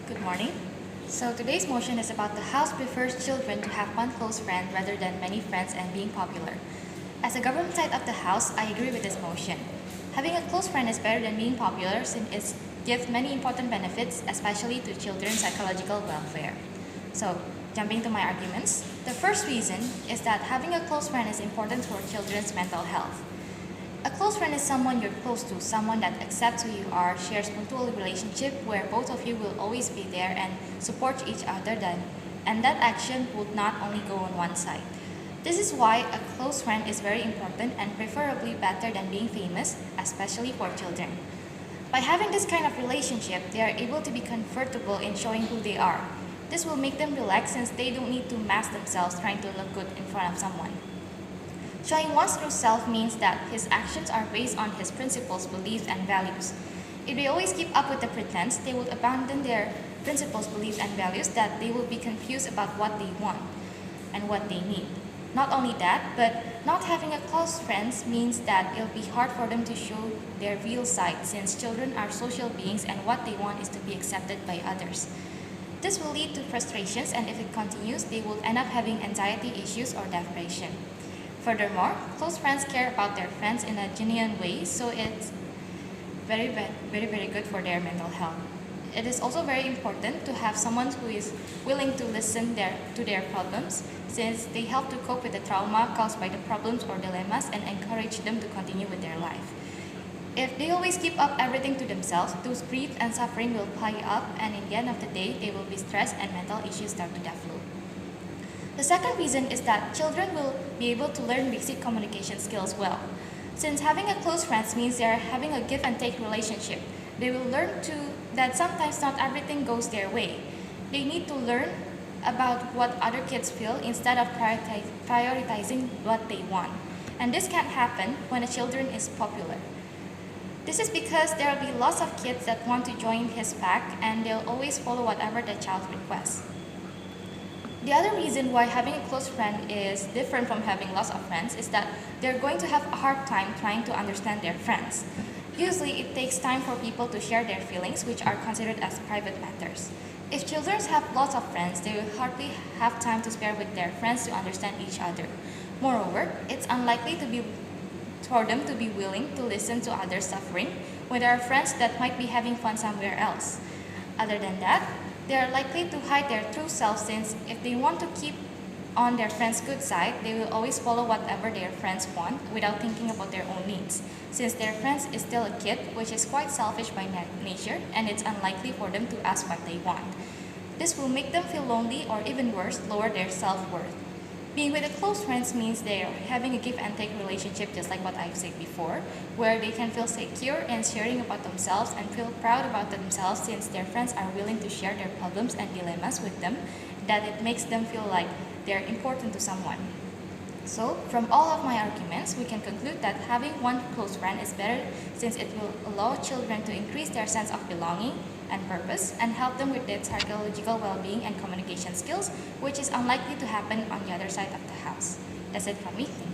Good morning. So today's motion is about the House prefers children to have one close friend rather than many friends and being popular. As a government side of the House, I agree with this motion. Having a close friend is better than being popular since it gives many important benefits, especially to children's psychological welfare. So, jumping to my arguments, the first reason is that having a close friend is important for children's mental health. A close friend is someone you're close to, someone that accepts who you are, shares mutual relationship where both of you will always be there and support each other and that action would not only go on one side. This is why a close friend is very important and preferably better than being famous, especially for children. By having this kind of relationship, they are able to be comfortable in showing who they are. This will make them relax since they don't need to mask themselves trying to look good in front of someone. Showing one's true self means that his actions are based on his principles, beliefs, and values. If they always keep up with the pretense, they will abandon their principles, beliefs, and values that they will be confused about what they want and what they need. Not only that, but not having a close friends means that it'll be hard for them to show their real side since children are social beings and what they want is to be accepted by others. This will lead to frustrations and if it continues, they will end up having anxiety issues or depression. Furthermore, close friends care about their friends in a genuine way, so it's very good for their mental health. It is also very important to have someone who is willing to listen to their problems, since they help to cope with the trauma caused by the problems or dilemmas and encourage them to continue with their life. If they always keep up everything to themselves, those grief and suffering will pile up, and in the end of the day, they will be stressed and mental issues start to develop. The second reason is that children will be able to learn basic communication skills well. Since having a close friends means they are having a give and take relationship, they will learn that sometimes not everything goes their way. They need to learn about what other kids feel instead of prioritizing what they want. And this can't happen when a children is popular. This is because there will be lots of kids that want to join his pack and they'll always follow whatever the child requests. The other reason why having a close friend is different from having lots of friends is that they're going to have a hard time trying to understand their friends. Usually, it takes time for people to share their feelings, which are considered as private matters. If children have lots of friends, they will hardly have time to spare with their friends to understand each other. Moreover, it's unlikely for them to be willing to listen to others' suffering when there are friends that might be having fun somewhere else. Other than that, they are likely to hide their true self since if they want to keep on their friend's good side, they will always follow whatever their friends want without thinking about their own needs. Since their friends is still a kid, which is quite selfish by nature, and it's unlikely for them to ask what they want. This will make them feel lonely or even worse, lower their self-worth. Being with a close friends means they are having a give and take relationship just like what I've said before, where they can feel secure and sharing about themselves and feel proud about themselves since their friends are willing to share their problems and dilemmas with them, that it makes them feel like they're important to someone. So, from all of my arguments, we can conclude that having one close friend is better since it will allow children to increase their sense of belonging and purpose and help them with their psychological well-being and communication skills, which is unlikely to happen on the other side of the house. That's it from me. Thank you.